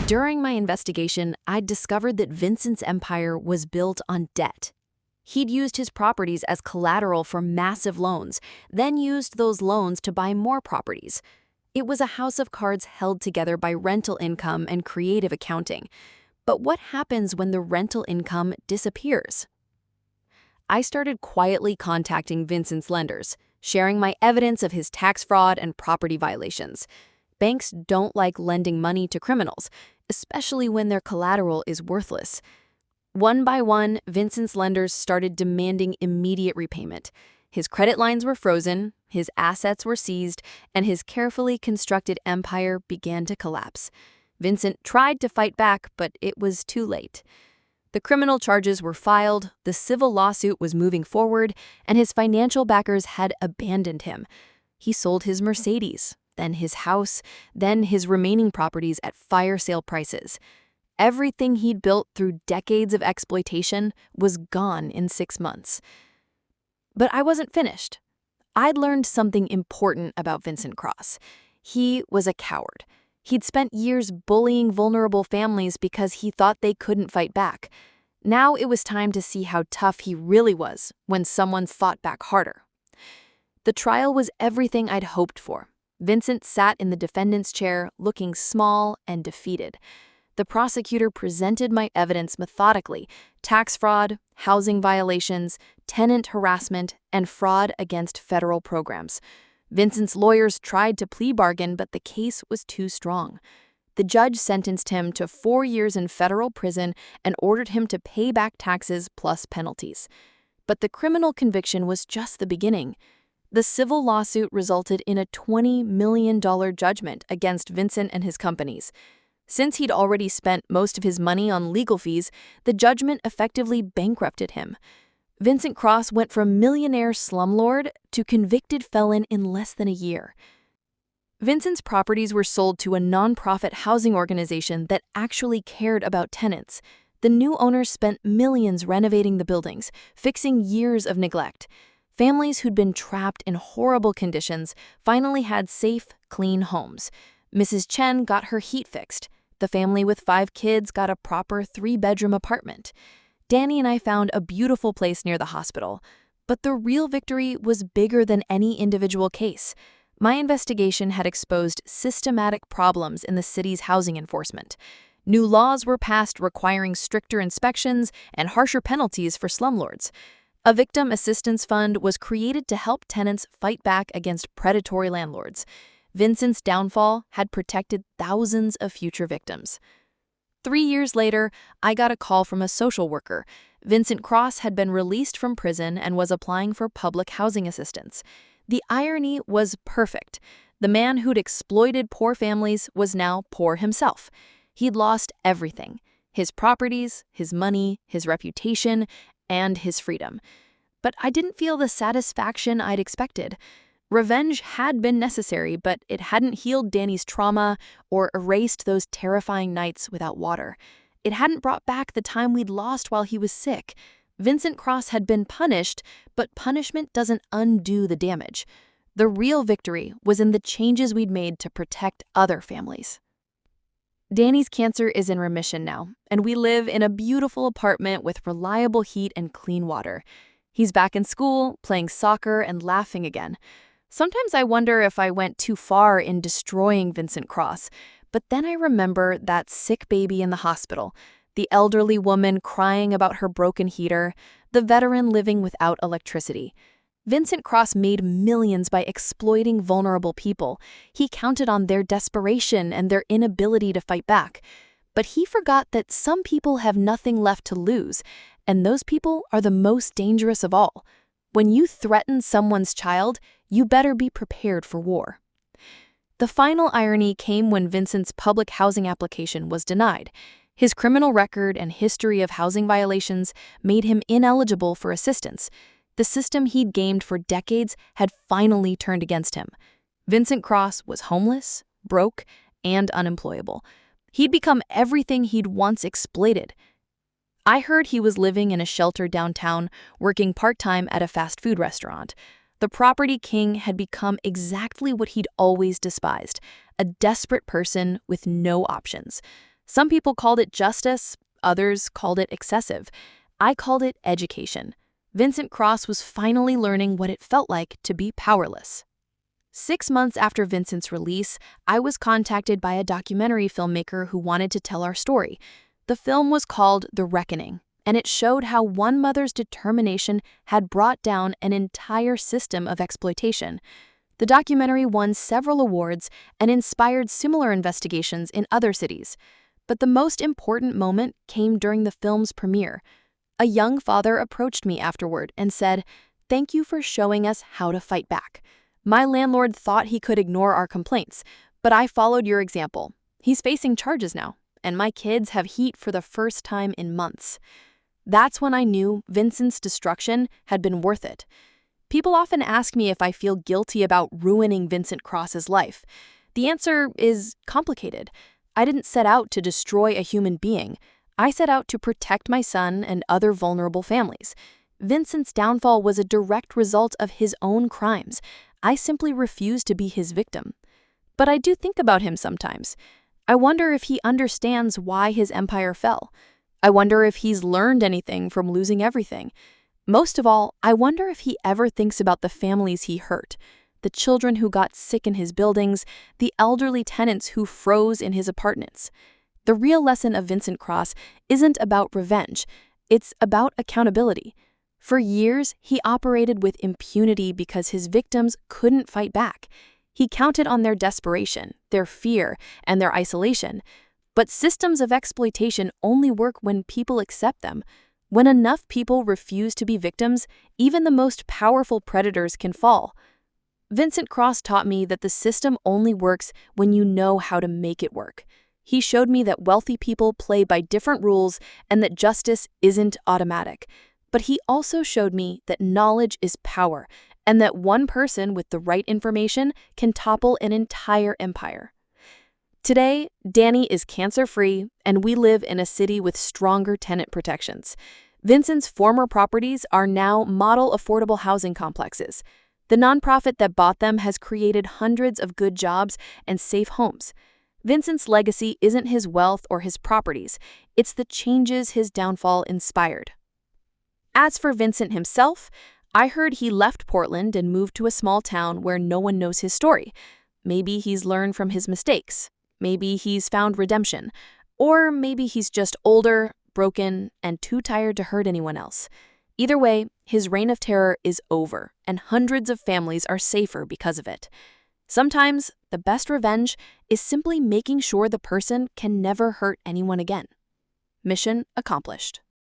During my investigation, I discovered that Vincent's empire was built on debt. He'd used his properties as collateral for massive loans, then used those loans to buy more properties. It was a house of cards held together by rental income and creative accounting. But what happens when the rental income disappears? I started quietly contacting Vincent's lenders, sharing my evidence of his tax fraud and property violations. Banks don't like lending money to criminals, especially when their collateral is worthless. One by one, Vincent's lenders started demanding immediate repayment. His credit lines were frozen, his assets were seized, and his carefully constructed empire began to collapse. Vincent tried to fight back, but it was too late. The criminal charges were filed, the civil lawsuit was moving forward, and his financial backers had abandoned him. He sold his Mercedes, then his house, then his remaining properties at fire sale prices. Everything he'd built through decades of exploitation was gone in 6 months. But I wasn't finished. I'd learned something important about Vincent Cross. He was a coward. He'd spent years bullying vulnerable families because he thought they couldn't fight back. Now it was time to see how tough he really was when someone fought back harder. The trial was everything I'd hoped for. Vincent sat in the defendant's chair, looking small and defeated. The prosecutor presented my evidence methodically: tax fraud, housing violations, tenant harassment, and fraud against federal programs. Vincent's lawyers tried to plea bargain, but the case was too strong. The judge sentenced him to 4 years in federal prison and ordered him to pay back taxes plus penalties. But the criminal conviction was just the beginning. The civil lawsuit resulted in a $20 million judgment against Vincent and his companies. Since he'd already spent most of his money on legal fees, the judgment effectively bankrupted him. Vincent Cross went from millionaire slumlord to convicted felon in less than a year. Vincent's properties were sold to a nonprofit housing organization that actually cared about tenants. The new owners spent millions renovating the buildings, fixing years of neglect. Families who'd been trapped in horrible conditions finally had safe, clean homes. Mrs. Chen got her heat fixed. The family with 5 kids got a proper 3-bedroom apartment. Danny and I found a beautiful place near the hospital. But the real victory was bigger than any individual case. My investigation had exposed systematic problems in the city's housing enforcement. New laws were passed requiring stricter inspections and harsher penalties for slumlords. A victim assistance fund was created to help tenants fight back against predatory landlords. Vincent's downfall had protected thousands of future victims. 3 years later, I got a call from a social worker. Vincent Cross had been released from prison and was applying for public housing assistance. The irony was perfect. The man who'd exploited poor families was now poor himself. He'd lost everything: his properties, his money, his reputation, and his freedom. But I didn't feel the satisfaction I'd expected. Revenge had been necessary, but it hadn't healed Danny's trauma or erased those terrifying nights without water. It hadn't brought back the time we'd lost while he was sick. Vincent Cross had been punished, but punishment doesn't undo the damage. The real victory was in the changes we'd made to protect other families. Danny's cancer is in remission now, and we live in a beautiful apartment with reliable heat and clean water. He's back in school, playing soccer, and laughing again. Sometimes I wonder if I went too far in destroying Vincent Cross, but then I remember that sick baby in the hospital, the elderly woman crying about her broken heater, the veteran living without electricity. Vincent Cross made millions by exploiting vulnerable people. He counted on their desperation and their inability to fight back. But he forgot that some people have nothing left to lose, and those people are the most dangerous of all. When you threaten someone's child, you better be prepared for war. The final irony came when Vincent's public housing application was denied. His criminal record and history of housing violations made him ineligible for assistance. The system he'd gamed for decades had finally turned against him. Vincent Cross was homeless, broke, and unemployable. He'd become everything he'd once exploited. I heard he was living in a shelter downtown, working part-time at a fast food restaurant. The property king had become exactly what he'd always despised: a desperate person with no options. Some people called it justice, others called it excessive. I called it education. Vincent Cross was finally learning what it felt like to be powerless. 6 months after Vincent's release, I was contacted by a documentary filmmaker who wanted to tell our story. The film was called The Reckoning, and it showed how one mother's determination had brought down an entire system of exploitation. The documentary won several awards and inspired similar investigations in other cities. But the most important moment came during the film's premiere. A young father approached me afterward and said, "Thank you for showing us how to fight back. My landlord thought he could ignore our complaints, but I followed your example. He's facing charges now, and my kids have heat for the first time in months." That's when I knew Vincent's destruction had been worth it. People often ask me if I feel guilty about ruining Vincent Cross's life. The answer is complicated. I didn't set out to destroy a human being. I set out to protect my son and other vulnerable families. Vincent's downfall was a direct result of his own crimes. I simply refused to be his victim. But I do think about him sometimes. I wonder if he understands why his empire fell. I wonder if he's learned anything from losing everything. Most of all, I wonder if he ever thinks about the families he hurt, the children who got sick in his buildings, the elderly tenants who froze in his apartments. The real lesson of Vincent Cross isn't about revenge. It's about accountability. For years, he operated with impunity because his victims couldn't fight back. He counted on their desperation, their fear, and their isolation. But systems of exploitation only work when people accept them. When enough people refuse to be victims, even the most powerful predators can fall. Vincent Cross taught me that the system only works when you know how to make it work. He showed me that wealthy people play by different rules and that justice isn't automatic. But he also showed me that knowledge is power and that one person with the right information can topple an entire empire. Today, Danny is cancer-free, and we live in a city with stronger tenant protections. Vincent's former properties are now model affordable housing complexes. The nonprofit that bought them has created hundreds of good jobs and safe homes. Vincent's legacy isn't his wealth or his properties, it's the changes his downfall inspired. As for Vincent himself, I heard he left Portland and moved to a small town where no one knows his story. Maybe he's learned from his mistakes. Maybe he's found redemption. Or maybe he's just older, broken, and too tired to hurt anyone else. Either way, his reign of terror is over, and hundreds of families are safer because of it. Sometimes, the best revenge is simply making sure the person can never hurt anyone again. Mission accomplished.